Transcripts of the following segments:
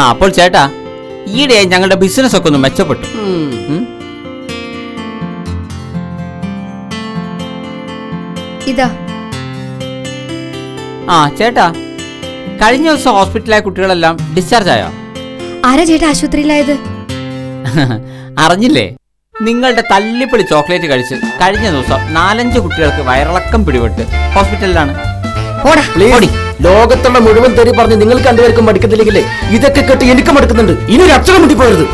അപ്പോൾ ചേട്ടാ, ഈയിടെ ഞങ്ങളുടെ ബിസിനസ് ഒക്കെ ഒന്ന് മെച്ചപ്പെട്ടു. ഇതാ. ചേട്ടാ, കഴിഞ്ഞ ദിവസം ഹോസ്പിറ്റലായ കുട്ടികളെല്ലാം ഡിസ്ചാർജ് ആയോ? ആരാ ചേട്ടാ ആശുപത്രിയിലായത്? അറിഞ്ഞില്ലേ? നിങ്ങളുടെ തല്ലിപ്പൊളി ചോക്ലേറ്റ് കഴിച്ച് കഴിഞ്ഞ ദിവസം 4-5 കുട്ടികൾക്ക് വയറിളക്കം പിടിപെട്ട് ഹോസ്പിറ്റലിലാണ്. ലോകത്തുള്ള മുഴുവൻ തെറി പറഞ്ഞ് നിങ്ങൾ രണ്ടുപേർക്കും മടുക്കത്തില്ലെങ്കിലേ ഇതൊക്കെ കേട്ട് എനിക്ക് മടുക്കുന്നുണ്ട്. ഇനി ഒരു അക്ഷരം മുട്ടിപ്പോയത്.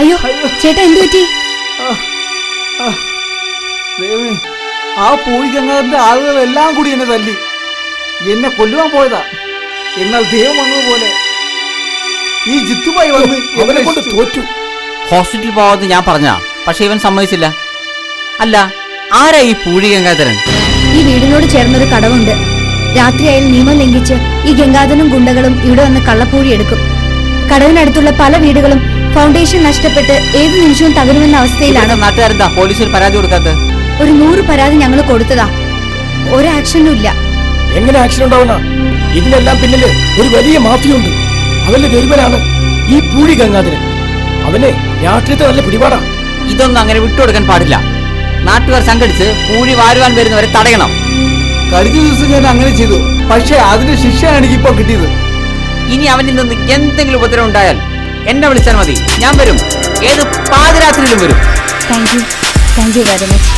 അയ്യോ അയ്യോ ചേട്ടാ, എന്ത് പറ്റി? ആ പൂഴിക്കങ്ങാറിന്റെ ആളുകളെല്ലാം കൂടി എന്നെ തല്ലി എന്നെ കൊല്ലുവാൻ പോയതാ. എന്നാൽ ദൈവം വന്നതുപോലെ ഈ ജിത്തുമായി വന്ന് അവനെ കൊണ്ട് തോറ്റു. ഹോസ്പിറ്റലിൽ പോവാന്ന് ഞാൻ പറഞ്ഞാ, പക്ഷെ ഇവൻ സമ്മതിച്ചില്ല. അല്ല, ആരാ ഈ പൂഴി ഗംഗാധരൻ? ഈ വീടിനോട് ചേർന്നൊരു കടവുണ്ട്. രാത്രിയായാൽ നിയമം ലംഘിച്ച് ഈ ഗംഗാധരനും ഗുണ്ടകളും ഇവിടെ വന്ന് കള്ളപ്പൂഴി എടുക്കും. കടവിനടുത്തുള്ള പല വീടുകളും ഫൗണ്ടേഷൻ നഷ്ടപ്പെട്ട് ഏത് നിമിഷവും തകരുമെന്ന അവസ്ഥയിലാണ്. നാട്ടുകാരെന്താ പോലീസിൽ പരാതി കൊടുക്കാത്തത്? ഒരു 100 പരാതി ഞങ്ങൾ കൊടുത്തതാ. ഒരു ആക്ഷനും ഇല്ല. എങ്ങനെ ആക്ഷൻ ഉണ്ടാവുന്ന? ഇതിനെല്ലാം പിന്നില് ഒരു വലിയ മാഫിയുണ്ട്. അവന്റെ ഗരുവനാണ് ഈ പൂഴി ഗംഗാധരൻ. അവനെ രാഷ്ട്രീയത്തെ നല്ല പിടിപാടാ. ഇതൊന്നും അങ്ങനെ വിട്ടുകൊടുക്കാൻ പാടില്ല. നാട്ടുകാർ സംഘടിച്ച് പൂഴി വാരുവാൻ വരുന്നവരെ തടയണം. കഴിഞ്ഞ ദിവസം ഞാൻ അങ്ങനെ ചെയ്തു, പക്ഷെ അതിന്റെ ശിക്ഷയാണ് എനിക്കിപ്പോ കിട്ടിയത്. ഇനി അവനിൽ നിന്ന് എന്തെങ്കിലും ഉപദ്രവം ഉണ്ടായാൽ എന്നെ വിളിച്ചാൽ മതി, ഞാൻ വരും. ഏത് പാതിരാത്രിയിലും വരും. Thank you very much.